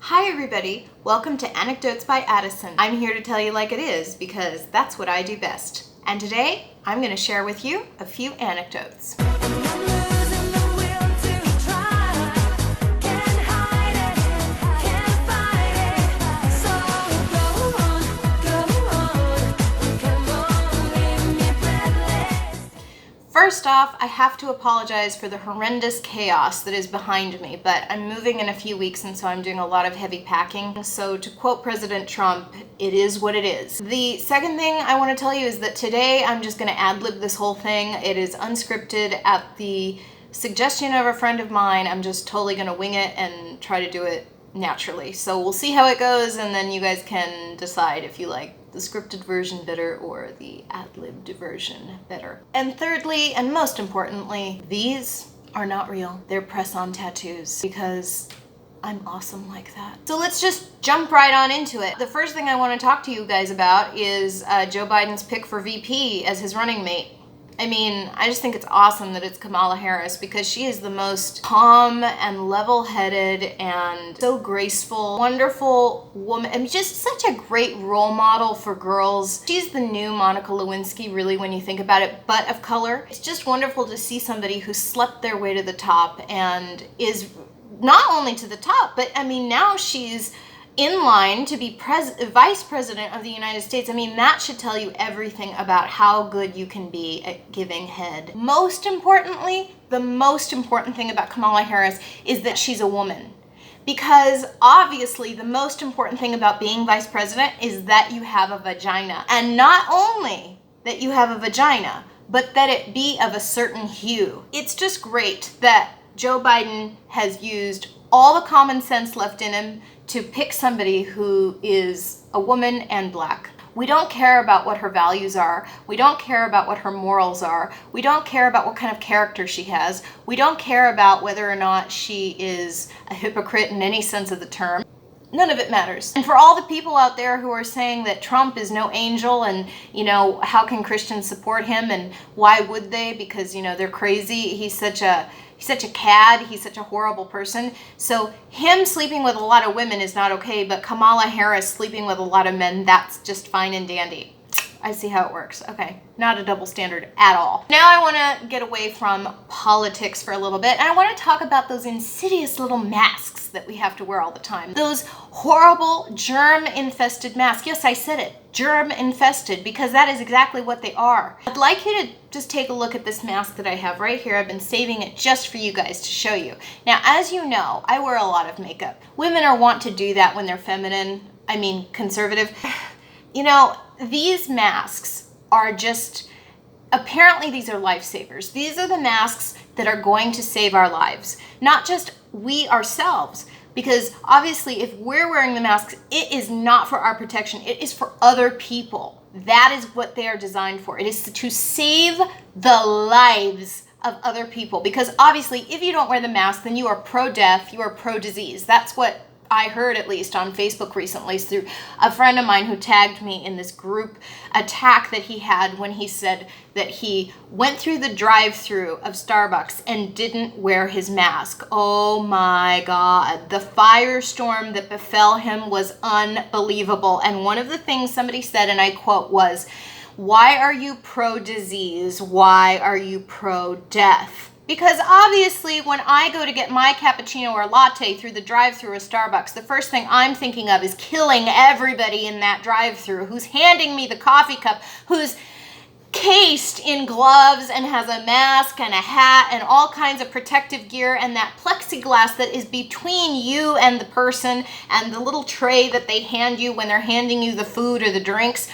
Hi everybody, welcome to Anecdotes by Addison. I'm here to tell you like it is because that's what I do best. And today, I'm going to share with you a few anecdotes. First off, I have to apologize for the horrendous chaos that is behind me, but I'm moving in a few weeks and so I'm doing a lot of heavy packing. So to quote President Trump, it is what it is. The second thing I want to tell you is that today I'm just going to ad-lib this whole thing. It is unscripted at the suggestion of a friend of mine. I'm just totally going to wing it and try to do it naturally. So we'll see how it goes and then you guys can decide if you like the scripted version better or the ad-libbed version better. And thirdly, and most importantly, these are not real. They're press-on tattoos because I'm awesome like that. So let's just jump right on into it. The first thing I want to talk to you guys about is Joe Biden's pick for VP as his running mate. I mean, I just think it's awesome that it's Kamala Harris because she is the most calm and level-headed and so graceful, wonderful woman. I mean, just such a great role model for girls. She's the new Monica Lewinsky, really, when you think about it, but of color. It's just wonderful to see somebody who slept their way to the top and is not only to the top, but I mean, now she's in line to be Vice President of the United States. I mean, that should tell you everything about how good you can be at giving head. Most importantly, the most important thing about Kamala Harris is that she's a woman. Because obviously the most important thing about being Vice President is that you have a vagina. And not only that you have a vagina, but that it be of a certain hue. It's just great that Joe Biden has used all the common sense left in him to pick somebody who is a woman and black. We don't care about what her values are. We don't care about what her morals are. We don't care about what kind of character she has. We don't care about whether or not she is a hypocrite in any sense of the term. None of it matters. And for all the people out there who are saying that Trump is no angel and, you know, how can Christians support him and why would they? Because, you know, they're crazy. He's such a cad. He's such a horrible person. So him sleeping with a lot of women is not okay, but Kamala Harris sleeping with a lot of men, that's just fine and dandy. I see how it works. Okay, not a double standard at all. Now I want to get away from politics for a little bit, and I want to talk about those insidious little masks that we have to wear all the time. Those horrible germ-infested masks. Yes, I said it. Germ-infested, because that is exactly what they are. I'd like you to just take a look at this mask that I have right here. I've been saving it just for you guys to show you. Now, as you know, I wear a lot of makeup. Women are wont to do that when they're feminine, I mean conservative. You know, these masks are just, apparently these are lifesavers. These are the masks that are going to save our lives. Not just we ourselves, because obviously if we're wearing the masks, it is not for our protection. It is for other people. That is what they are designed for. It is to save the lives of other people. Because obviously if you don't wear the mask, then you are pro-death, you are pro-disease. That's what I heard, at least on Facebook recently, through a friend of mine who tagged me in this group attack that he had when he said that he went through the drive-thru of Starbucks and didn't wear his mask. Oh my God. The firestorm that befell him was unbelievable. And one of the things somebody said, and I quote, was, "Why are you pro-disease? Why are you pro-death?" Because obviously when I go to get my cappuccino or latte through the drive-thru of Starbucks, the first thing I'm thinking of is killing everybody in that drive-thru who's handing me the coffee cup, who's cased in gloves and has a mask and a hat and all kinds of protective gear and that plexiglass that is between you and the person and the little tray that they hand you when they're handing you the food or the drinks.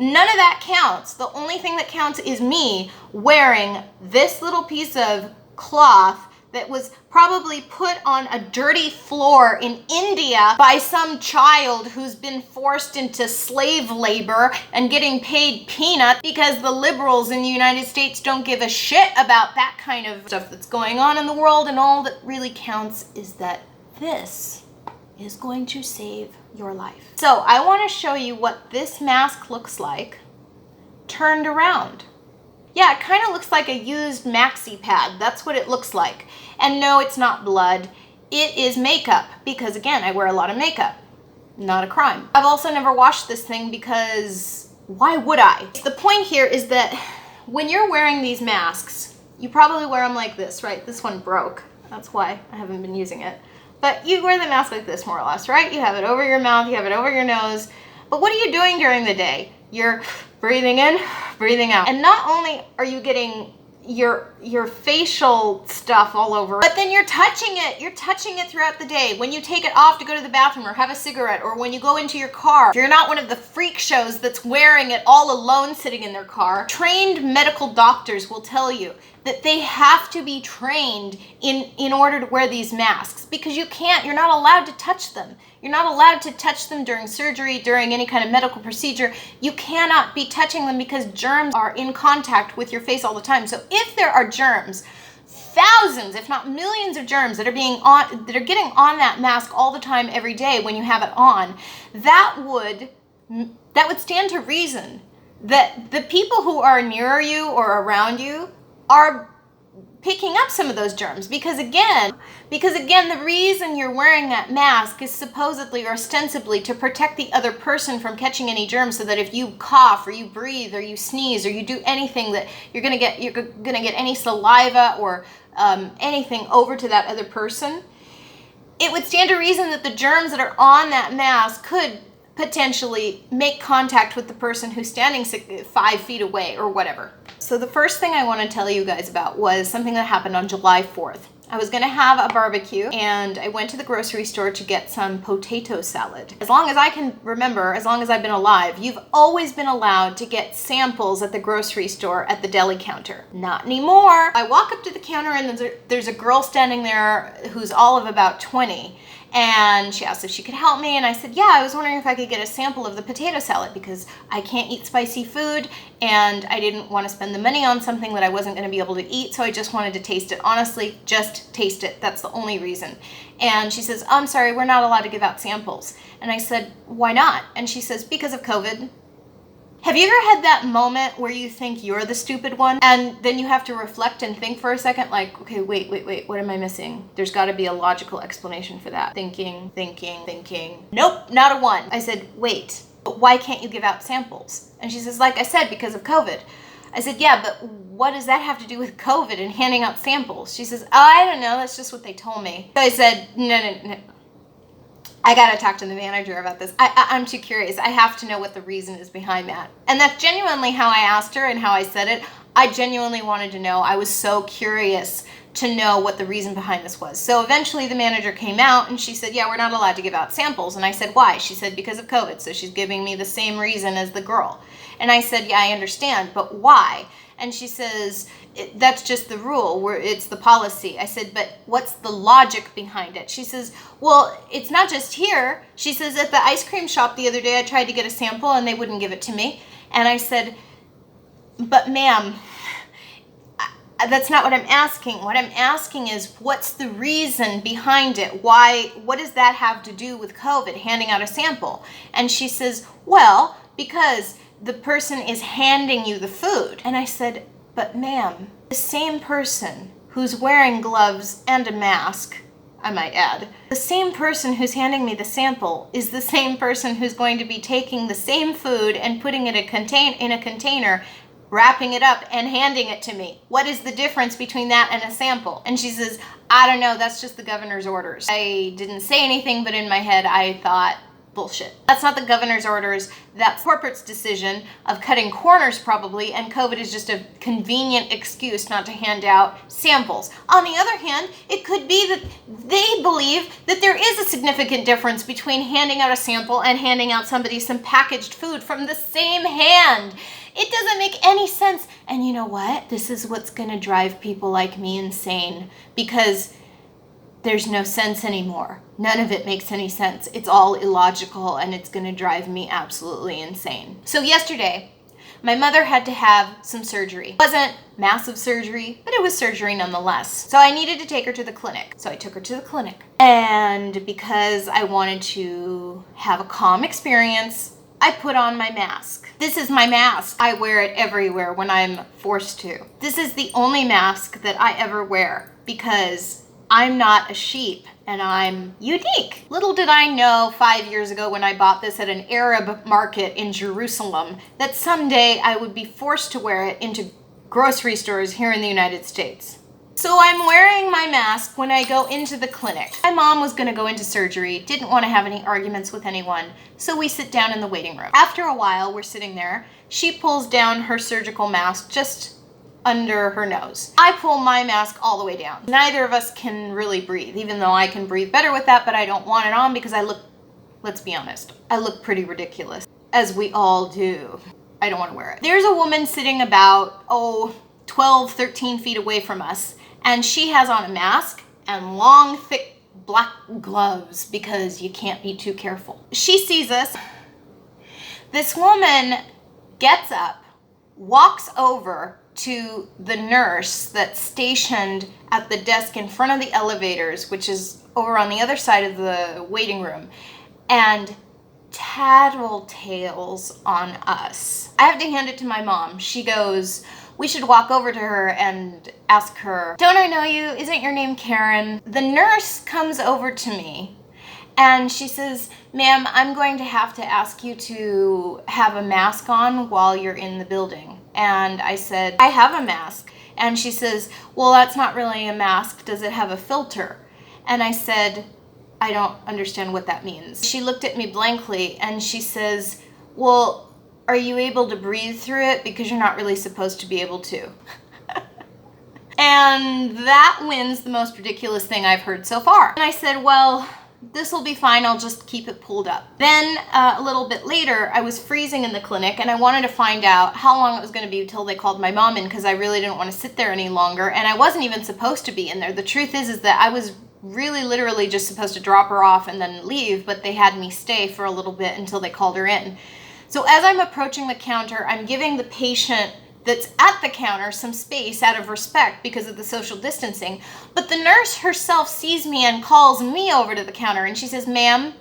None of that counts. The only thing that counts is me wearing this little piece of cloth that was probably put on a dirty floor in India by some child who's been forced into slave labor and getting paid peanuts because the liberals in the United States don't give a shit about that kind of stuff that's going on in the world, and all that really counts is that this is going to save your life. So I want to show you what this mask looks like turned around. Yeah, it kind of looks like a used maxi pad. That's what it looks like. And no, it's not blood. it is makeup, because again, I wear a lot of makeup. Not a crime. I've also never washed this thing because why would I? The point here is that when you're wearing these masks, you probably wear them like this, right? This one broke. That's why I haven't been using it. But you wear the mask like this, more or less, right? You have it over your mouth, you have it over your nose. But what are you doing during the day? You're breathing in, breathing out. And not only are you getting your facial stuff all over, but then you're touching it throughout the day. When you take it off to go to the bathroom or have a cigarette, or when you go into your car, if you're not one of the freak shows that's wearing it all alone sitting in their car, trained medical doctors will tell you that they have to be trained in order to wear these masks, because you're not allowed to touch them. You're not allowed to touch them during surgery, during any kind of medical procedure. You cannot be touching them because germs are in contact with your face all the time. So if there are germs, thousands, if not millions of germs that are getting on that mask all the time, every day when you have it on, that would stand to reason that the people who are near you or around you are picking up some of those germs, because again, the reason you're wearing that mask is supposedly or ostensibly to protect the other person from catching any germs, so that if you cough or you breathe or you sneeze or you do anything, that you're gonna get any saliva or anything over to that other person. It would stand to reason that the germs that are on that mask could potentially make contact with the person who's standing 5 feet away or whatever. So the first thing I want to tell you guys about was something that happened on July 4th. I was going to have a barbecue, and I went to the grocery store to get some potato salad. As long as I can remember, as long as I've been alive, you've always been allowed to get samples at the grocery store at the deli counter. Not anymore. I walk up to the counter, and there's a girl standing there who's all of about 20. And she asked if she could help me, and I said, yeah, I was wondering if I could get a sample of the potato salad, because I can't eat spicy food, and I didn't want to spend the money on something that I wasn't going to be able to eat, so I just wanted to taste it. Honestly, just taste it. That's the only reason. And she says, I'm sorry, we're not allowed to give out samples. And I said, why not? And she says, because of COVID. Have you ever had that moment where you think you're the stupid one, and then you have to reflect and think for a second, like, okay, wait, what am I missing? There's got to be a logical explanation for that. Thinking. Nope, not a one. I said, wait, but why can't you give out samples? And she says, like I said, because of COVID. I said, yeah, but what does that have to do with COVID and handing out samples? She says, I don't know, that's just what they told me. So I said, no. I gotta talk to the manager about this. I'm too curious. I have to know what the reason is behind that. And that's genuinely how I asked her and how I said it. I genuinely wanted to know. I was so curious to know what the reason behind this was. So eventually the manager came out and she said, yeah, we're not allowed to give out samples. And I said, why? She said, because of COVID. So she's giving me the same reason as the girl. And I said, yeah, I understand, but why? And she says, that's just the rule, it's the policy. I said, but what's the logic behind it? She says, well, it's not just here. She says, at the ice cream shop the other day, I tried to get a sample and they wouldn't give it to me. And I said, but ma'am, that's not what I'm asking. What I'm asking is, what's the reason behind it? Why? What does that have to do with COVID, handing out a sample? And she says, well, because the person is handing you the food. And I said, but ma'am, the same person who's wearing gloves and a mask, I might add, the same person who's handing me the sample is the same person who's going to be taking the same food and putting it in a container, wrapping it up and handing it to me. What is the difference between that and a sample? And she says, I don't know, that's just the governor's orders. I didn't say anything, but in my head I thought, bullshit. That's not the governor's orders. That's corporate's decision of cutting corners probably, and COVID is just a convenient excuse not to hand out samples. On the other hand, it could be that they believe that there is a significant difference between handing out a sample and handing out somebody some packaged food from the same hand. It doesn't make any sense. And you know what? This is what's going to drive people like me insane, because there's no sense anymore. None of it makes any sense. It's all illogical, and it's going to drive me absolutely insane. So yesterday, my mother had to have some surgery. It wasn't massive surgery, but it was surgery nonetheless. So I needed to take her to the clinic. So I took her to the clinic. And because I wanted to have a calm experience, I put on my mask. This is my mask. I wear it everywhere when I'm forced to. This is the only mask that I ever wear, because I'm not a sheep and I'm unique. Little did I know 5 years ago when I bought this at an Arab market in Jerusalem that someday I would be forced to wear it into grocery stores here in the United States. So I'm wearing my mask when I go into the clinic. My mom was gonna go into surgery, didn't want to have any arguments with anyone, so we sit down in the waiting room. After a while, we're sitting there, she pulls down her surgical mask just under her nose. I pull my mask all the way down. Neither of us can really breathe, even though I can breathe better with that, but I don't want it on because I look, let's be honest, I look pretty ridiculous, as we all do. I don't want to wear it. There's a woman sitting about, 12, 13 feet away from us, and she has on a mask and long, thick black gloves because you can't be too careful. She sees us. This woman gets up, walks over to the nurse that's stationed at the desk in front of the elevators, which is over on the other side of the waiting room, and tattletales on us. I have to hand it to my mom. She goes, we should walk over to her and ask her, don't I know you? Isn't your name Karen? The nurse comes over to me and she says, ma'am, I'm going to have to ask you to have a mask on while you're in the building. And I said, I have a mask. And she says, well, that's not really a mask. Does it have a filter? And I said, I don't understand what that means. She looked at me blankly and she says, well, are you able to breathe through it? Because you're not really supposed to be able to. And that wins the most ridiculous thing I've heard so far. And I said, well, this will be fine. I'll just keep it pulled up. Then a little bit later, I was freezing in the clinic and I wanted to find out how long it was going to be until they called my mom in because I really didn't want to sit there any longer. And I wasn't even supposed to be in there. The truth is that I was really literally just supposed to drop her off and then leave, but they had me stay for a little bit until they called her in. So as I'm approaching the counter, I'm giving the patient that's at the counter some space out of respect because of the social distancing. But the nurse herself sees me and calls me over to the counter and she says, ma'am.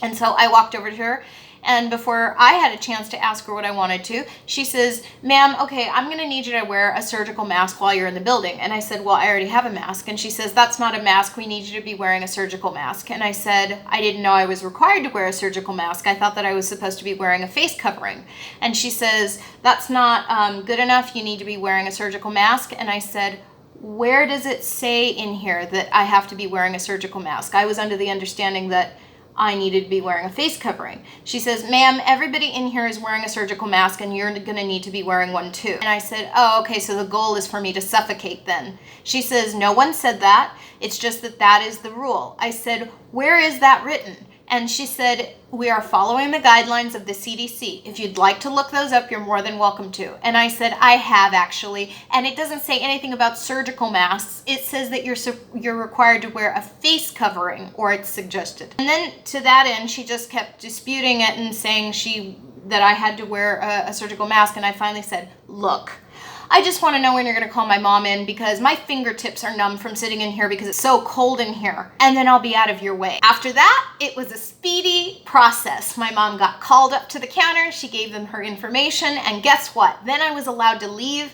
And so I walked over to her, and before I had a chance to ask her what I wanted to, she says, ma'am, okay, I'm gonna need you to wear a surgical mask while you're in the building. And I said, well, I already have a mask. And she says, that's not a mask. We need you to be wearing a surgical mask. And I said, I didn't know I was required to wear a surgical mask. I thought that I was supposed to be wearing a face covering. And she says, that's not good enough. You need to be wearing a surgical mask. And I said, where does it say in here that I have to be wearing a surgical mask? I was under the understanding that I needed to be wearing a face covering. She says, ma'am, everybody in here is wearing a surgical mask and you're gonna need to be wearing one too. And I said, oh, okay, so the goal is for me to suffocate then. She says, no one said that. It's just that that is the rule. I said, where is that written? And she said, we are following the guidelines of the CDC. If you'd like to look those up, you're more than welcome to. And I said, I have actually. And it doesn't say anything about surgical masks. It says that you're required to wear a face covering, or it's suggested. And then to that end, she just kept disputing it and saying that I had to wear a surgical mask. And I finally said, look, I just want to know when you're going to call my mom in because my fingertips are numb from sitting in here because it's so cold in here. And then I'll be out of your way. After that, it was a speedy process. My mom got called up to the counter. She gave them her information. And guess what? Then I was allowed to leave.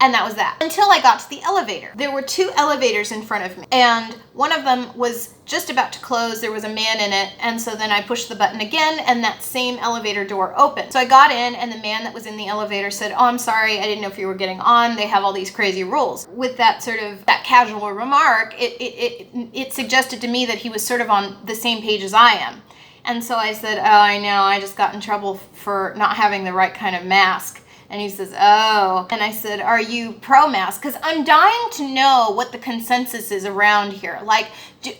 And that was that. Until I got to the elevator. There were 2 elevators in front of me. And one of them was just about to close. There was a man in it. And so then I pushed the button again and that same elevator door opened. So I got in and the man that was in the elevator said, oh, I'm sorry. I didn't know if you were getting on. They have all these crazy rules. With that that casual remark, it suggested to me that he was sort of on the same page as I am. And so I said, oh, I know. I just got in trouble for not having the right kind of mask. And he says, oh. And I said, are you pro-mask? Because I'm dying to know what the consensus is around here. Like,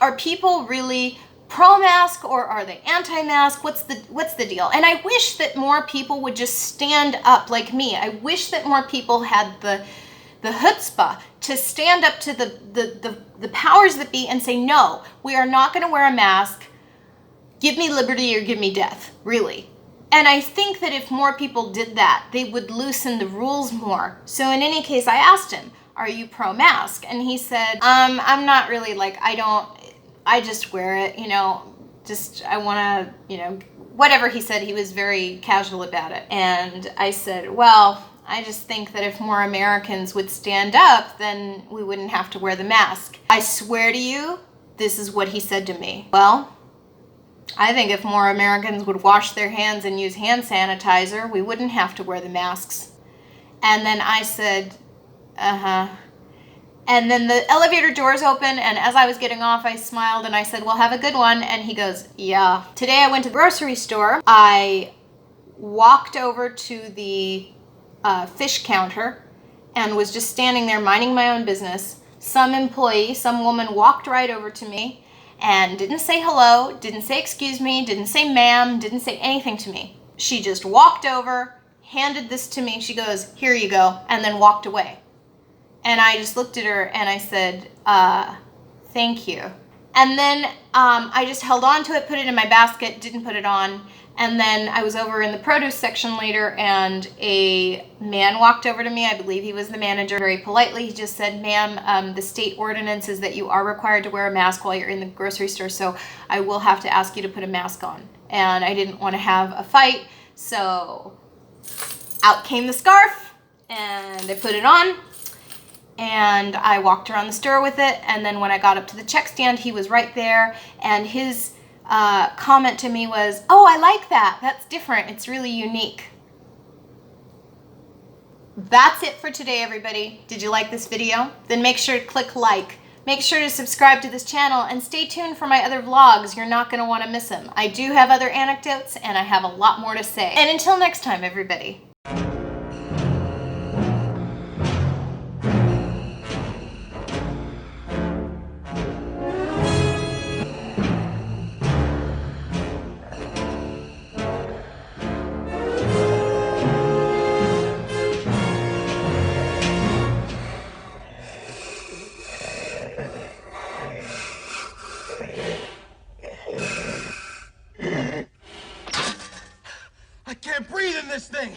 are people really pro-mask or are they anti-mask? What's the deal? And I wish that more people would just stand up like me. I wish that more people had the chutzpah to stand up to the powers that be and say, no, we are not going to wear a mask. Give me liberty or give me death, really. And I think that if more people did that, they would loosen the rules more. So in any case, I asked him, are you pro-mask? And he said, I'm not really, like, I just wear it, I want to, whatever he said. He was very casual about it. And I said, well, I just think that if more Americans would stand up, then we wouldn't have to wear the mask. I swear to you, this is what he said to me. Well, I think if more Americans would wash their hands and use hand sanitizer, we wouldn't have to wear the masks. And then I said, uh-huh. And then the elevator doors open, and as I was getting off, I smiled and I said, well, have a good one. And he goes, yeah. Today I went to the grocery store. I walked over to the fish counter and was just standing there minding my own business. Some employee, some woman walked right over to me and didn't say hello, didn't say excuse me, didn't say ma'am, didn't say anything to me. She just walked over, handed this to me. She goes, here you go, and then walked away. And I just looked at her and I said, thank you. And then I just held on to it, put it in my basket, didn't put it on. And then I was over in the produce section later and a man walked over to me. I believe he was the manager. Very politely, he just said, ma'am, the state ordinance is that you are required to wear a mask while you're in the grocery store, so I will have to ask you to put a mask on. And I didn't want to have a fight, so out came the scarf and I put it on. And I walked around the store with it, and then when I got up to the check stand, he was right there, and his comment to me was, oh, I like that. That's different. It's really unique. That's it for today, everybody. Did you like this video? Then make sure to click like. Make sure to subscribe to this channel, and stay tuned for my other vlogs. You're not going to want to miss them. I do have other anecdotes, and I have a lot more to say. And until next time, everybody. I can't breathe in this thing!